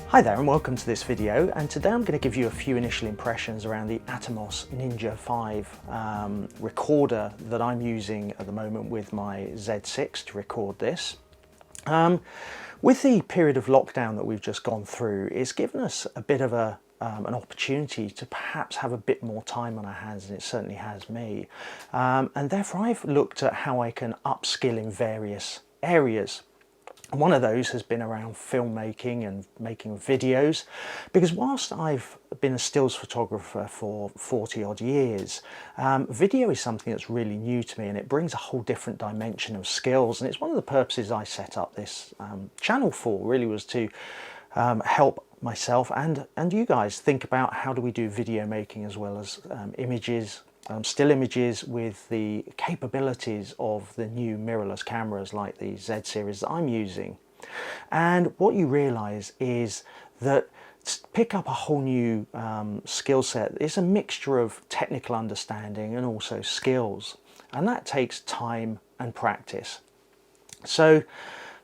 Hi there and welcome to this video, and today I'm going to give you a few initial impressions around the Atomos Ninja V recorder that I'm using at the moment with my Z6 to record this. With the period of lockdown that we've just gone through, it's given us a bit of an opportunity to perhaps have a bit more time on our hands, and it certainly has me. And therefore I've looked at how I can upskill in various areas. One of those has been around filmmaking and making videos, because whilst I've been a stills photographer for 40 odd years, video is something that's really new to me, and it brings a whole different dimension of skills. And it's one of the purposes I set up this channel for, really, was to help myself and you guys think about how do we do video making as well as images, still images, with the capabilities of the new mirrorless cameras like the Z-series that I'm using. And what you realise is that to pick up a whole new skill set is a mixture of technical understanding and also skills, and that takes time and practice. So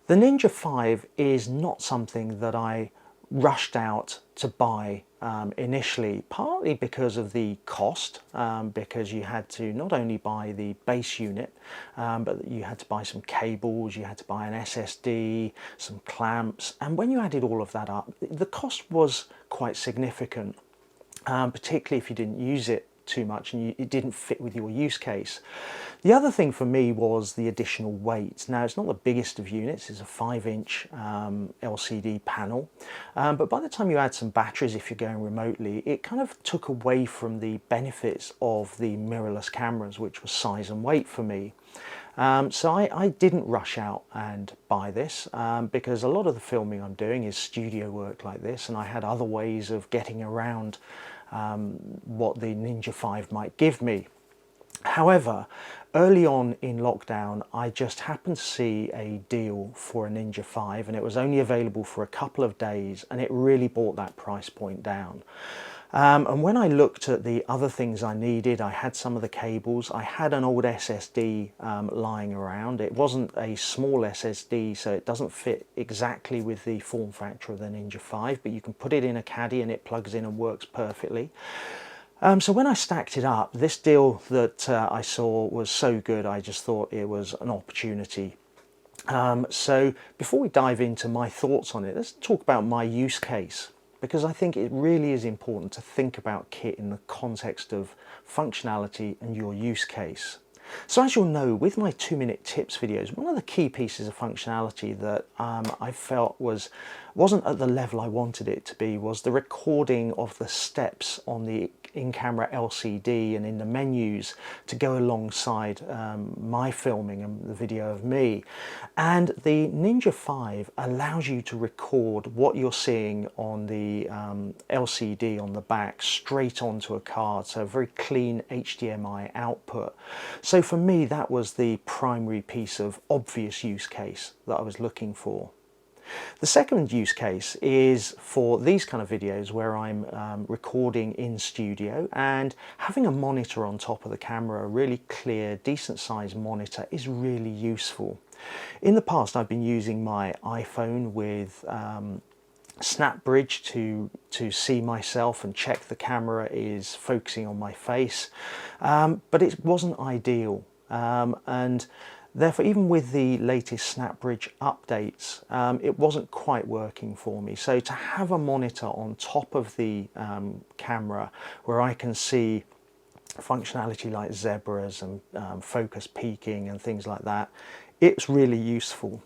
the Ninja V is not something that I rushed out to buy initially, partly because of the cost, because you had to not only buy the base unit, but you had to buy some cables, you had to buy an SSD, some clamps, and when you added all of that up, the cost was quite significant, particularly if you didn't use it too much and it didn't fit with your use case. The other thing for me was the additional weight. Now, it's not the biggest of units, it's a 5-inch LCD panel, but by the time you add some batteries, if you're going remotely, it kind of took away from the benefits of the mirrorless cameras, which was size and weight for me. So I didn't rush out and buy this, because a lot of the filming I'm doing is studio work like this, and I had other ways of getting around what the Ninja V might give me. However, early on in lockdown, I just happened to see a deal for a Ninja V, and it was only available for a couple of days, and it really brought that price point down. And when I looked at the other things I needed, I had some of the cables, I had an old SSD lying around. It wasn't a small SSD, so it doesn't fit exactly with the form factor of the Ninja V, but you can put it in a caddy and it plugs in and works perfectly. So when I stacked it up, this deal that I saw was so good, I just thought it was an opportunity. So before we dive into my thoughts on it, let's talk about my use case, because I think it really is important to think about kit in the context of functionality and your use case. So as you'll know, with my 2-minute tips videos, one of the key pieces of functionality that I felt wasn't at the level I wanted it to be was the recording of the steps on the in-camera LCD and in the menus to go alongside my filming and the video of me. And the Ninja V allows you to record what you're seeing on the LCD on the back straight onto a card, so a very clean HDMI output. So for me, that was the primary piece of obvious use case that I was looking for. The second use case is for these kind of videos where I'm recording in studio, and having a monitor on top of the camera, a really clear, decent sized monitor, is really useful. In the past, I've been using my iPhone with snap bridge to see myself and check the camera is focusing on my face, but it wasn't ideal, and therefore, even with the latest SnapBridge updates, it wasn't quite working for me. So to have a monitor on top of the camera where I can see functionality like zebras and focus peaking and things like that, it's really useful.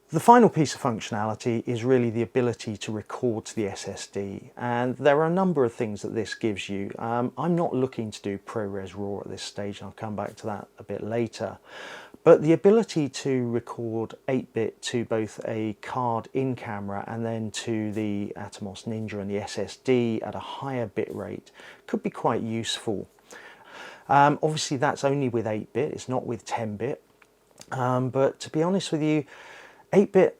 The final piece of functionality is really the ability to record to the SSD, and there are a number of things that this gives you. I'm not looking to do ProRes RAW at this stage, and I'll come back to that a bit later, but the ability to record 8-bit to both a card in camera and then to the Atomos Ninja and the SSD at a higher bit rate could be quite useful. Obviously that's only with 8-bit, it's not with 10-bit, but to be honest with you, 8-bit,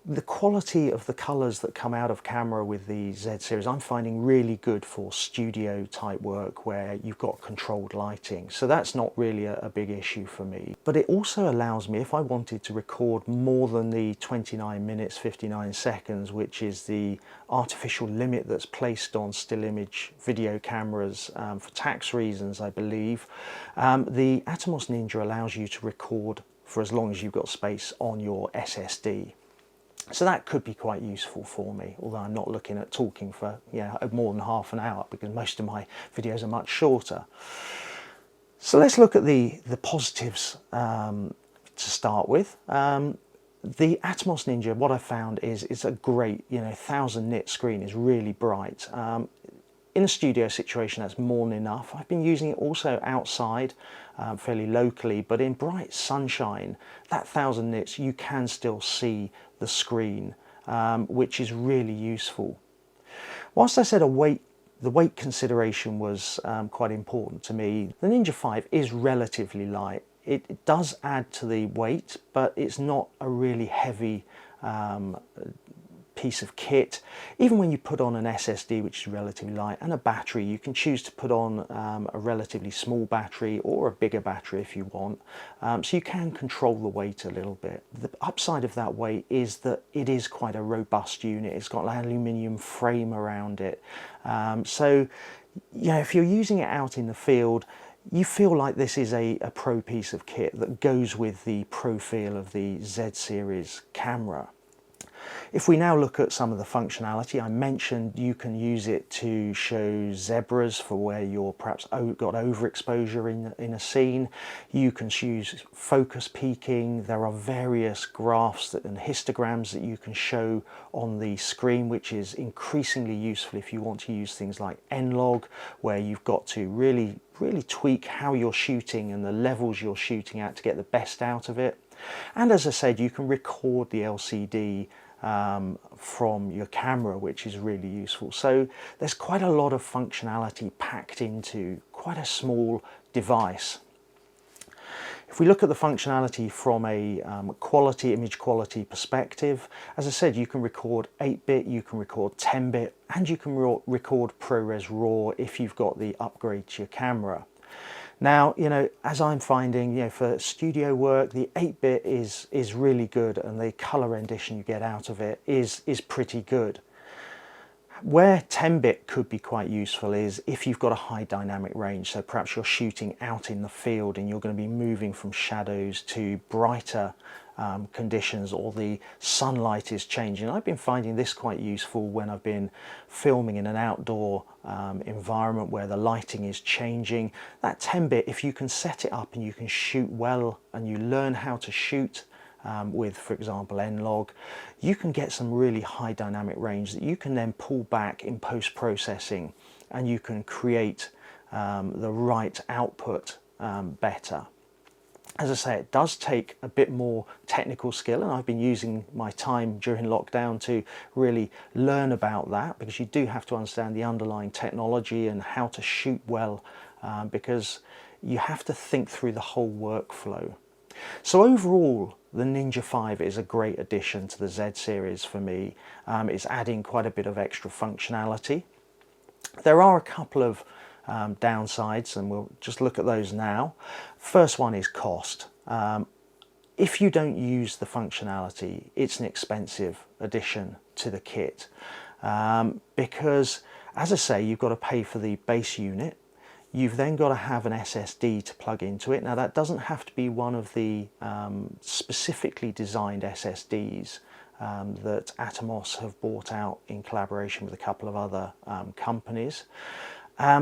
the quality of the colours that come out of camera with the Z-series I'm finding really good for studio type work where you've got controlled lighting, so that's not really a big issue for me. But it also allows me, if I wanted to record more than the 29 minutes 59 seconds, which is the artificial limit that's placed on still image video cameras for tax reasons, I believe, the Atomos Ninja allows you to record for as long as you've got space on your SSD. So that could be quite useful for me, although I'm not looking at talking for more than half an hour because most of my videos are much shorter. So let's look at the positives to start with. The Atomos Ninja, what I found is it's a great, 1000 nit screen is really bright. In a studio situation, that's more than enough. I've been using it also outside, fairly locally, but in bright sunshine, that 1000 nits, you can still see the screen, which is really useful. Whilst I said the weight consideration was quite important to me, the Ninja V is relatively light. It does add to the weight, but it's not a really heavy piece of kit. Even when you put on an SSD, which is relatively light, and a battery, you can choose to put on a relatively small battery or a bigger battery if you want, so you can control the weight a little bit. The upside of that weight is that it is quite a robust unit. It's got an aluminium frame around it, so if you're using it out in the field, you feel like this is a pro piece of kit that goes with the profile of the Z-series camera. If we now look at some of the functionality, I mentioned you can use it to show zebras for where you're perhaps got overexposure in a scene. You can use focus peaking. There are various graphs and histograms that you can show on the screen, which is increasingly useful if you want to use things like N-log, where you've got to really tweak how you're shooting and the levels you're shooting at to get the best out of it. And as I said, you can record the LCD from your camera, which is really useful. So there's quite a lot of functionality packed into quite a small device. If we look at the functionality from a image quality perspective, as I said, you can record 8-bit, you can record 10-bit, and you can record ProRes RAW if you've got the upgrade to your camera. Now, as I'm finding, for studio work, the 8-bit is really good, and the color rendition you get out of it is pretty good. Where 10-bit could be quite useful is if you've got a high dynamic range, so perhaps you're shooting out in the field and you're going to be moving from shadows to brighter conditions, or the sunlight is changing. I've been finding this quite useful when I've been filming in an outdoor environment where the lighting is changing. That 10-bit, if you can set it up and you can shoot well and you learn how to shoot with, for example, N-log, you can get some really high dynamic range that you can then pull back in post-processing, and you can create the right output better. As I say, it does take a bit more technical skill, and I've been using my time during lockdown to really learn about that, because you do have to understand the underlying technology and how to shoot well, because you have to think through the whole workflow. So overall, the Ninja V is a great addition to the Z-series for me. It's adding quite a bit of extra functionality. There are a couple of downsides, and we'll just look at those now. First one is cost. If you don't use the functionality, it's an expensive addition to the kit, because, as I say, you've got to pay for the base unit. You've then got to have an SSD to plug into it. Now, that doesn't have to be one of the specifically designed SSDs that Atomos have bought out in collaboration with a couple of other companies,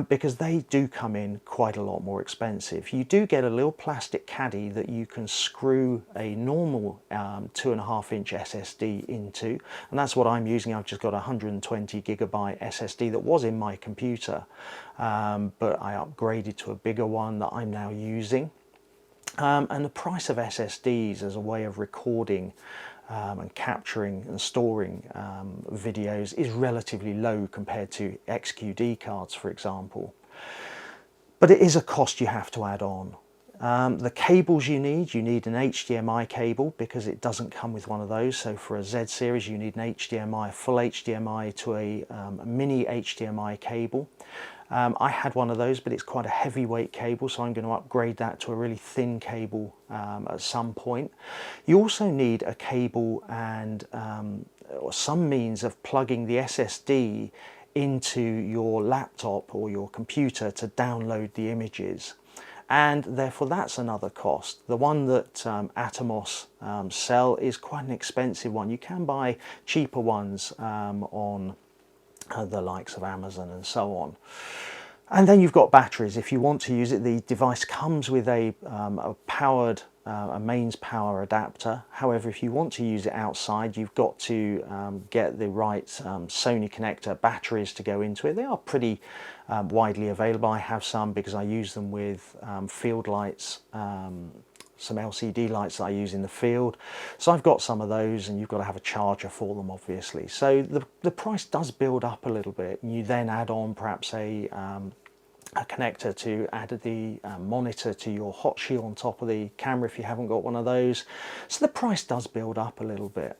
because they do come in quite a lot more expensive. You do get a little plastic caddy that you can screw a normal 2.5-inch SSD into, and that's what I'm using. I've just got a 120 gigabyte SSD that was in my computer, but I upgraded to a bigger one that I'm now using. And the price of SSDs as a way of recording and capturing and storing videos is relatively low compared to XQD cards, for example. But it is a cost you have to add on. The cables you need an HDMI cable because it doesn't come with one of those. So for a Z-series you need an HDMI, a full HDMI to a mini HDMI cable. I had one of those, but it's quite a heavyweight cable, so I'm going to upgrade that to a really thin cable at some point. You also need a cable and or some means of plugging the SSD into your laptop or your computer to download the images. And therefore that's another cost. The one that Atomos sell is quite an expensive one. You can buy cheaper ones on the likes of Amazon and so on. And then you've got batteries. If you want to use it, the device comes with a powered a mains power adapter. However, if you want to use it outside, you've got to get the right Sony connector batteries to go into it. They are pretty widely available. I have some because I use them with field lights, some LCD lights that I use in the field. So I've got some of those, and you've got to have a charger for them, obviously. So the price does build up a little bit, and you then add on perhaps a connector to add the monitor to your hot shield on top of the camera if you haven't got one of those. So the price does build up a little bit.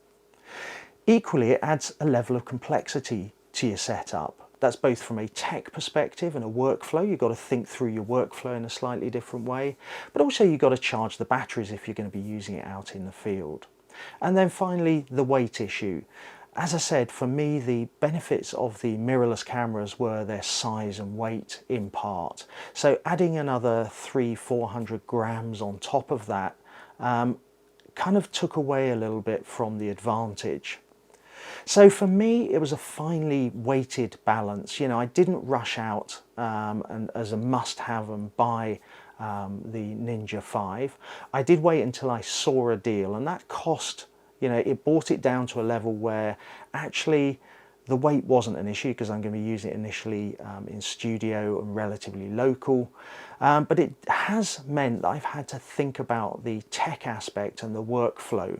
Equally, it adds a level of complexity to your setup. That's both from a tech perspective and a workflow. You've got to think through your workflow in a slightly different way, but also you've got to charge the batteries if you're going to be using it out in the field. And then finally, the weight issue. As I said, for me, the benefits of the mirrorless cameras were their size and weight in part. So adding another 300–400 grams on top of that kind of took away a little bit from the advantage. So for me, it was a finely weighted balance. You know, I didn't rush out and as a must-have and buy the Ninja V. I did wait until I saw a deal, and that cost, you know, it brought it down to a level where actually the weight wasn't an issue because I'm going to be using it initially in studio and relatively local. But it has meant that I've had to think about the tech aspect and the workflow.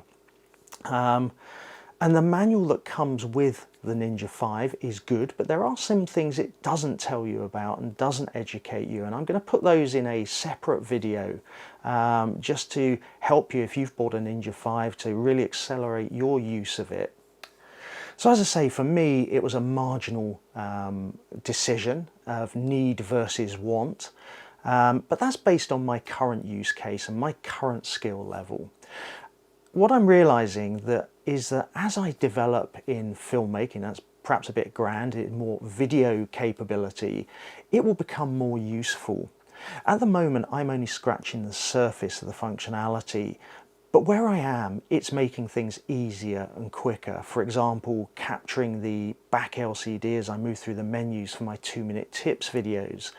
And the manual that comes with the Ninja V is good, but there are some things it doesn't tell you about and doesn't educate you, and I'm going to put those in a separate video just to help you if you've bought a Ninja V to really accelerate your use of it. So as I say, for me it was a marginal decision of need versus want, but that's based on my current use case and my current skill level. What I'm realizing is that as I develop in filmmaking, that's perhaps a bit grand, more video capability, it will become more useful. At the moment, I'm only scratching the surface of the functionality, but where I am, it's making things easier and quicker. For example, capturing the back LCD as I move through the menus for my 2-minute tips videos.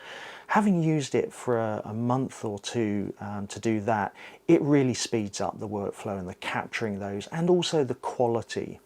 Having used it for a month or two to do that, it really speeds up the workflow and the capturing those, and also the quality.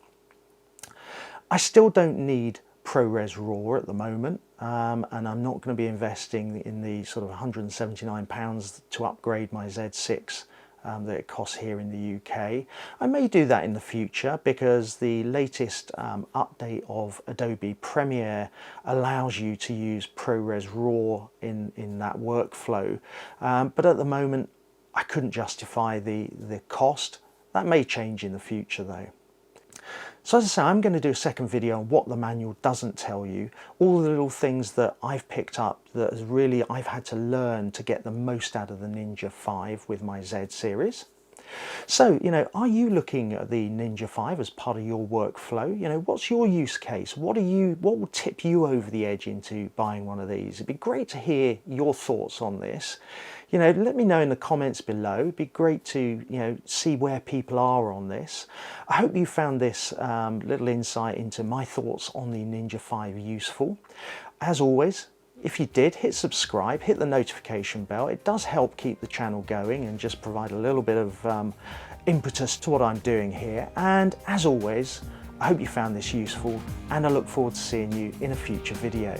I still don't need ProRes RAW at the moment, and I'm not going to be investing in the sort of £179 to upgrade my Z6 that it costs here in the UK. I may do that in the future because the latest update of Adobe Premiere allows you to use ProRes RAW in that workflow. But at the moment, I couldn't justify the cost. That may change in the future though. So as I say, I'm going to do a second video on what the manual doesn't tell you, all the little things that I've picked up that has really I've had to learn to get the most out of the Ninja V with my Z-series. So, you know, are you looking at the Ninja V as part of your workflow? You know, what's your use case? What will tip you over the edge into buying one of these? It'd be great to hear your thoughts on this. You know, let me know in the comments below. It'd be great to, you know, see where people are on this. I hope you found this little insight into my thoughts on the Ninja V useful. As always, if you did, hit subscribe, hit the notification bell. It does help keep the channel going and just provide a little bit of impetus to what I'm doing here. And as always, I hope you found this useful, and I look forward to seeing you in a future video.